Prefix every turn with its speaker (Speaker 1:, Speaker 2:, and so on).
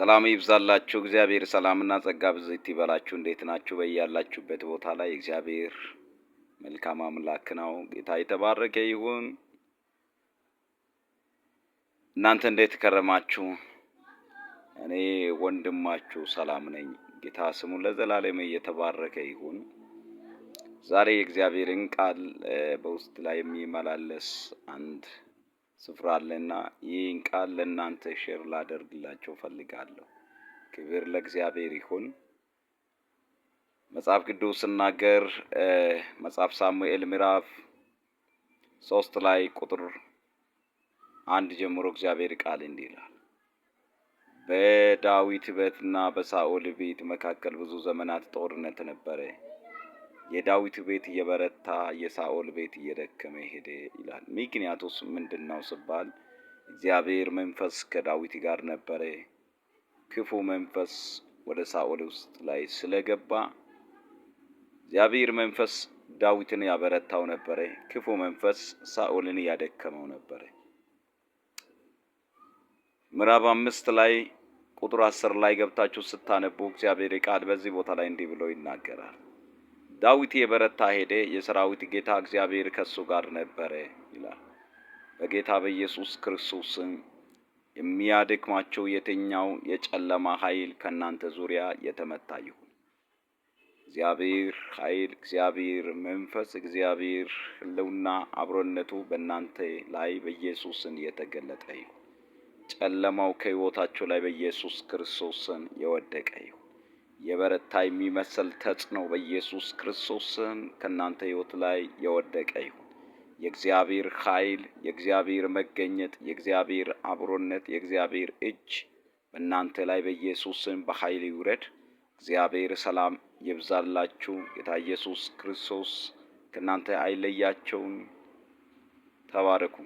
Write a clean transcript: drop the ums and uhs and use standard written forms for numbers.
Speaker 1: ሰላም ይብዛላችሁ። እግዚአብሔር ሰላምና ጸጋ ብዝት ይበላችሁ። እንዴት ናችሁ? በያላችሁበት ቦታ ላይ እግዚአብሔር መልካም አምላክ ነው። ጌታ የተባረከ ይሁን። እናንተ እንዴት ከረማችሁ? እኔ ወንድማችሁ ሰላም ነኝ። ጌታ ስሙ ለዘላለም የተባረከ ይሁን። ዛሬ የእግዚአብሔርን ቃል በውስጥ ላይ የሚመላለስ አንድ ስፍራ አለና ይህን ቃል ለእናንተ ሼር ላደርግላችሁ ፈልጋለሁ። ክብር ለእግዚአብሔር ይሁን። መጽሐፍ ቅዱስ ሲናገር መጽሐፍ ሳሙኤል ምዕራፍ 3 ላይ ቁጥር 1 ጀምሮ እግዚአብሔር ቃል እንዲህ ይላል። በዳዊት ቤትና በሳኦል ቤት መካከል ብዙ ዘመናት ጦርነት ነበረ። የዳዊት ቤት እየበረታ የሳኦል ቤት እየደከመ ሄደ ይላል። ምክንያቱስ ምንድነው ሲባል እግዚአብሔር መንፈስ ከዳዊት ጋር ነበረ። ክፉ መንፈስ ወደ ሳኦል ውስጥ ላይ ስለገባ እግዚአብሔር መንፈስ ዳዊትን ያበረታው ነበረ። ክፉ መንፈስ ሳኦልን ያደከመው ነበረ። ምዕራፍ 5 ላይ ቁጥር 10 ላይ ገብታችሁ ስታነቡ እግዚአብሔር ቃል በዚህ ቦታ ላይ እንዲህ ብሎ ይናገራል። ዳዊት የበረታ ሄደ፣ የሰራዊት ጌታ እግዚአብሔር ከሱ ጋር ነበረ ይላል። በጌታ በኢየሱስ ክርስቶስ የሚያደክማቸው የትኛው የጨለማ ኃይል ከናንተ ዙሪያ የተመታ ይሁን። እግዚአብሔር ኃይል፣ እግዚአብሔር መንፈስ፣ እግዚአብሔር ሕልውና አብሮነቱ በእናንተ ላይ በኢየሱስ የተገለጠ ይሁን። ጨለማው ከሕይወታችሁ ላይ በኢየሱስ ክርስቶስ የወደቀ ይሁን። የበረታ የሚመስል ተጽዕኖ በኢየሱስ ክርስቶስ ከናንተ ሕይወት ላይ የወደቀ ይሁን። የእግዚአብሔር ኃይል፣ የእግዚአብሔር መገኘት፣ የእግዚአብሔር አብሮነት፣ የእግዚአብሔር እጅ በእናንተ ላይ በኢየሱስ በኃይል ይውረድ። እግዚአብሔር ሰላም ይብዛላችሁ። ጌታ ኢየሱስ ክርስቶስ ከናንተ አይለያችሁ። ተባረኩ።